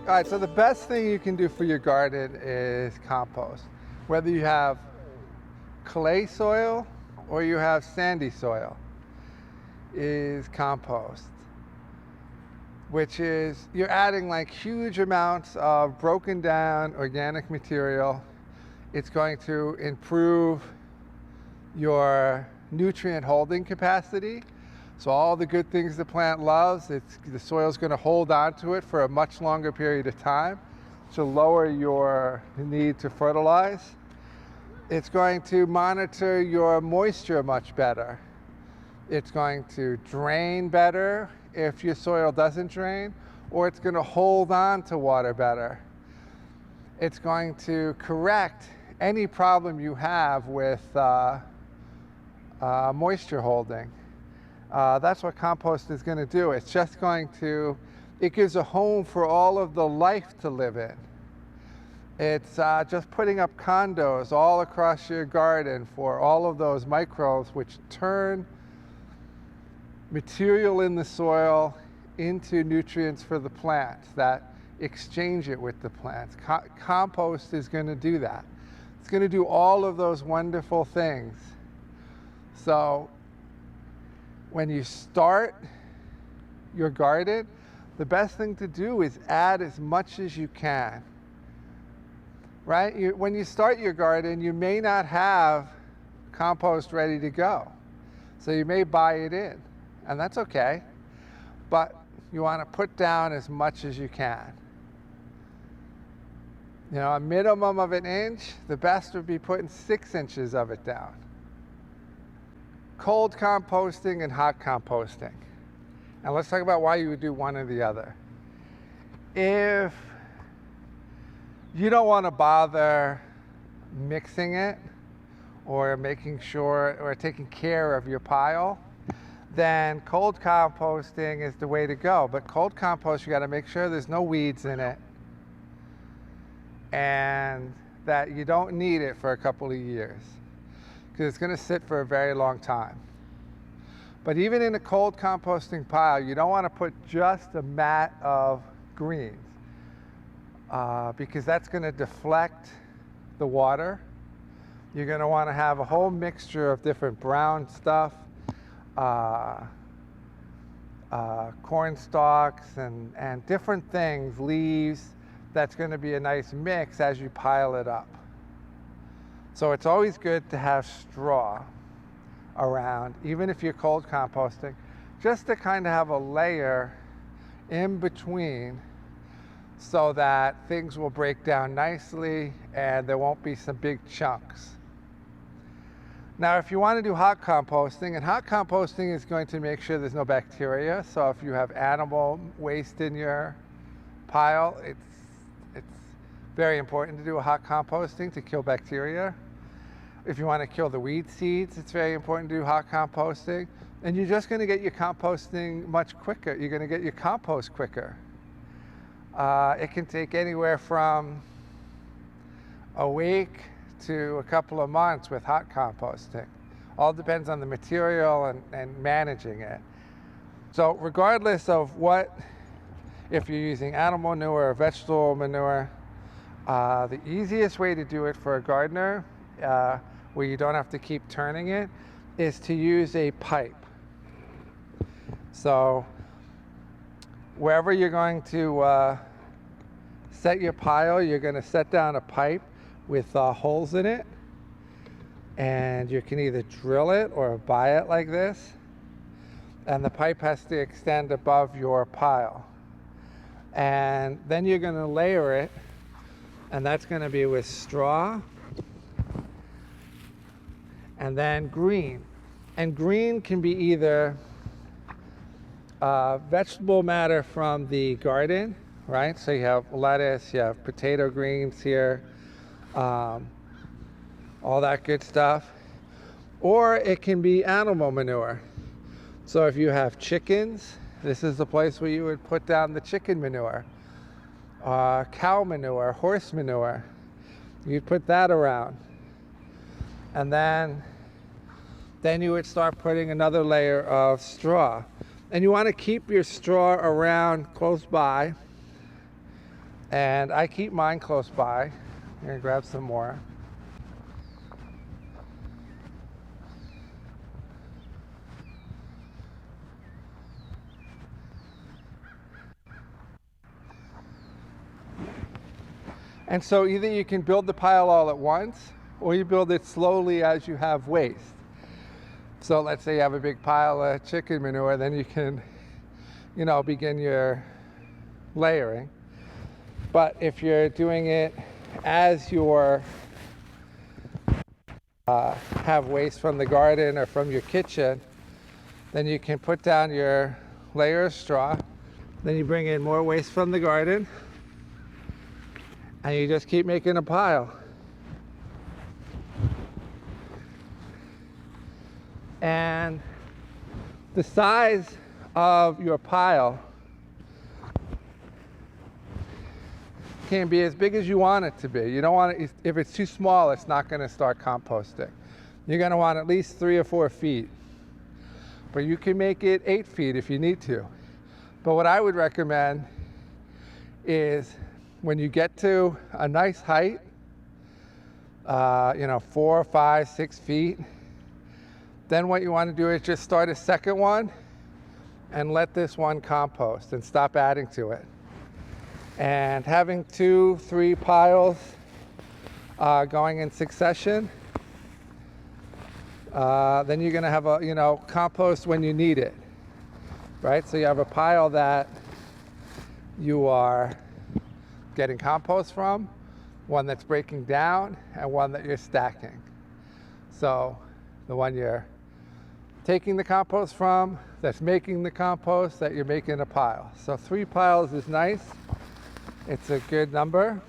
All right, so the best thing you can do for your garden is compost. Whether you have clay soil or you have sandy soil, is compost, which is you're adding like huge amounts of broken down organic material. It's going to improve your nutrient holding capacity. So all the good things the plant loves, the soil's going to hold on to it for a much longer period of time to lower your need to fertilize. It's going to monitor your moisture much better. It's going to drain better if your soil doesn't drain, or it's going to hold on to water better. It's going to correct any problem you have with moisture holding. That's what compost is going to do. It's just going to, it gives a home for all of the life to live in. It's just putting up condos all across your garden for all of those microbes which turn material in the soil into nutrients for the plants that exchange it with the plants. Compost is going to do that. It's going to do all of those wonderful things. So when you start your garden, the best thing to do is add as much as you can. Right? When you start your garden, you may not have compost ready to go. So you may buy it in, and that's okay. But you want to put down as much as you can. You know, a minimum of 1 inch, the best would be putting 6 inches of it down. Cold composting and hot composting. And let's talk about why you would do one or the other. If you don't want to bother mixing it or making sure or taking care of your pile, then cold composting is the way to go. But cold compost, you got to make sure there's no weeds in it and that you don't need it for a couple of years, because it's going to sit for a very long time. But even in a cold composting pile, you don't want to put just a mat of greens because that's going to deflect the water. You're going to want to have a whole mixture of different brown stuff, corn stalks and different things, leaves. That's going to be a nice mix as you pile it up. So it's always good to have straw around, even if you're cold composting, just to kind of have a layer in between so that things will break down nicely and there won't be some big chunks. Now, if you want to do hot composting, and hot composting is going to make sure there's no bacteria. So if you have animal waste in your pile, it's very important to do a hot composting to kill bacteria. If you want to kill the weed seeds, it's very important to do hot composting. And you're just going to get your composting much quicker. You're going to get your compost quicker. It can take anywhere from a week to a couple of months with hot composting. All depends on the material and managing it. So regardless of if you're using animal manure or vegetable manure, the easiest way to do it for a gardener, where you don't have to keep turning it, is to use a pipe. So wherever you're going to set your pile, you're going to set down a pipe with holes in it, and you can either drill it or buy it like this, and the pipe has to extend above your pile. And then you're going to layer it, and that's going to be with straw and then green. And green can be either vegetable matter from the garden, right? So you have lettuce, you have potato greens here, all that good stuff. Or it can be animal manure. So if you have chickens, this is the place where you would put down the chicken manure. Cow manure, horse manure, you'd put that around. And then you would start putting another layer of straw. And you want to keep your straw around close by And I keep mine close by. I'm gonna grab some more. And so either you can build the pile all at once, or you build it slowly as you have waste. So let's say you have a big pile of chicken manure, then you can, begin your layering. But if you're doing it as you're have waste from the garden or from your kitchen, then you can put down your layer of straw, then you bring in more waste from the garden, and you just keep making a pile. And the size of your pile can be as big as you want it to be. You don't want it, if it's too small, it's not going to start composting. You're going to want at least 3 or 4 feet. But you can make it 8 feet if you need to. But what I would recommend is when you get to a nice height, 4, 5, 6 feet, then what you want to do is just start a second one and let this one compost and stop adding to it. And having 2, 3 piles going in succession, then you're going to have a compost when you need it, right? So you have a pile that you are getting compost from, one that's breaking down, and one that you're stacking. So the one you're taking the compost from, that's making the compost, that you're making a pile. So 3 piles is nice. It's a good number.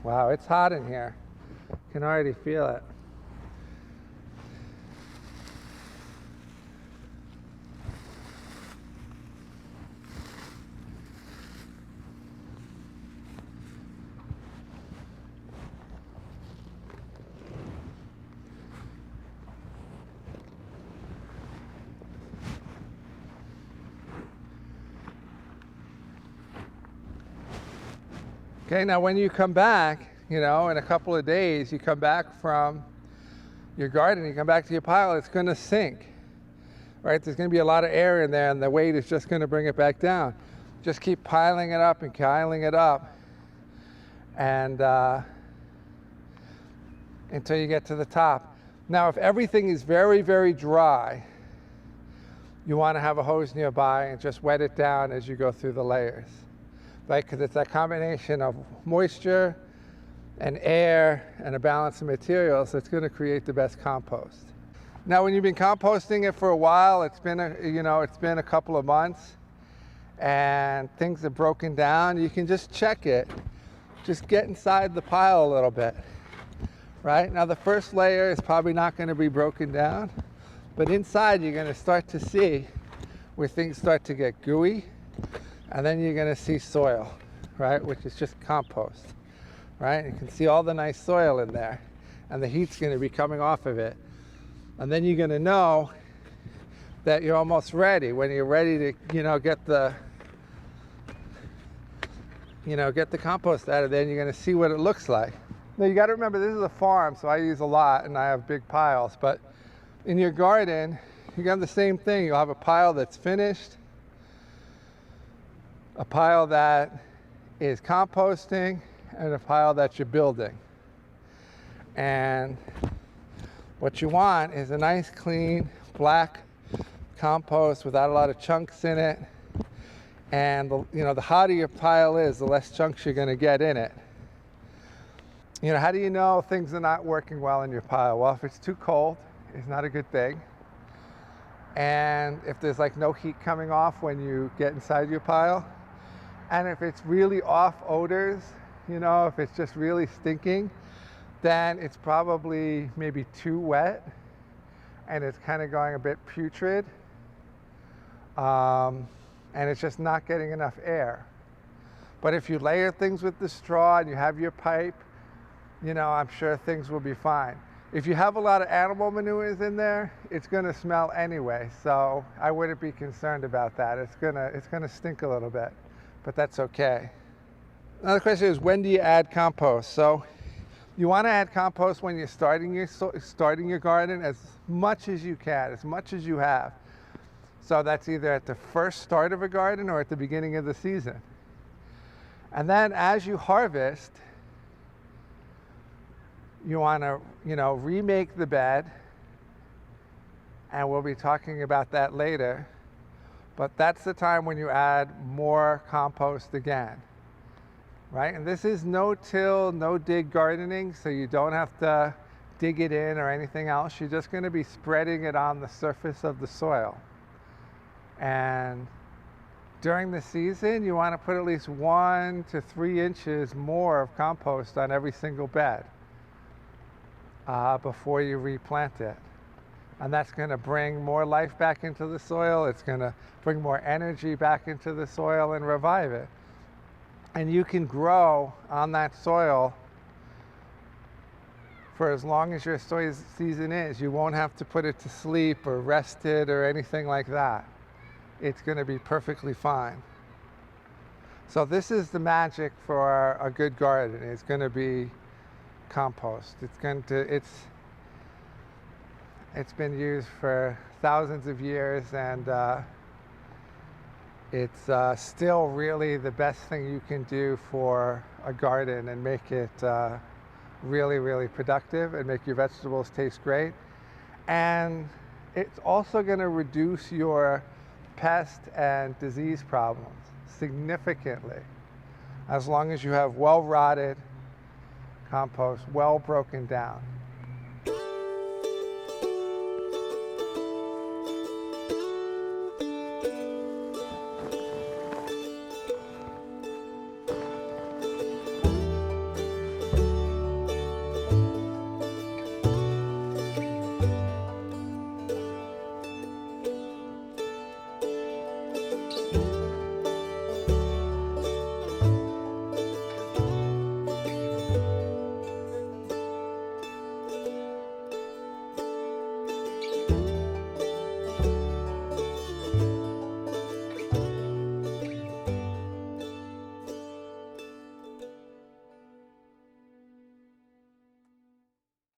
Wow, it's hot in here. I can already feel it. Okay, now when you come back, in a couple of days, you come back from your garden, you come back to your pile, it's going to sink, right? There's going to be a lot of air in there, and the weight is just going to bring it back down. Just keep piling it up and piling it up, and until you get to the top. Now, if everything is very, very dry, you want to have a hose nearby and just wet it down as you go through the layers, right? Because it's that combination of moisture and air and a balance of materials that's going to create the best compost. Now, when you've been composting it for a while, it's been a couple of months, and things have broken down, you can just check it. Just get inside the pile a little bit, right? Now, the first layer is probably not going to be broken down, but inside you're going to start to see where things start to get gooey, and then you're going to see soil, right, which is just compost, right? You can see all the nice soil in there, and the heat's going to be coming off of it. And then you're going to know that you're almost ready. When you're ready to, get the compost out of there, and you're going to see what it looks like. Now, you got to remember, this is a farm, so I use a lot, and I have big piles. But in your garden, you have the same thing. You'll have a pile that's finished, a pile that is composting, and a pile that you're building. And what you want is a nice, clean, black compost without a lot of chunks in it. And the hotter your pile is, the less chunks you're going to get in it. How do you know things are not working well in your pile? Well, if it's too cold, it's not a good thing. And if there's no heat coming off when you get inside your pile, and if it's really off odors, if it's just really stinking, then it's probably maybe too wet, and it's kind of going a bit putrid, and it's just not getting enough air. But if you layer things with the straw and you have your pipe, I'm sure things will be fine. If you have a lot of animal manures in there, it's going to smell anyway, so I wouldn't be concerned about that. It's gonna stink a little bit, but that's okay. Another question is, when do you add compost? So you want to add compost when you're starting your garden, as much as you can, as much as you have. So that's either at the first start of a garden or at the beginning of the season. And then as you harvest, you want to, remake the bed, and we'll be talking about that later. But that's the time when you add more compost again, right? And this is no-till, no-dig gardening, so you don't have to dig it in or anything else. You're just going to be spreading it on the surface of the soil. And during the season, you want to put at least 1 to 3 inches more of compost on every single bed before you replant it. And that's going to bring more life back into the soil. It's going to bring more energy back into the soil and revive it. And you can grow on that soil for as long as your soy season is. You won't have to put it to sleep or rest it or anything like that. It's going to be perfectly fine. So this is the magic for a good garden. It's going to be compost. It's been used for thousands of years, and it's still really the best thing you can do for a garden and make it really, really productive and make your vegetables taste great. And it's also going to reduce your pest and disease problems significantly, as long as you have well-rotted compost, well broken down.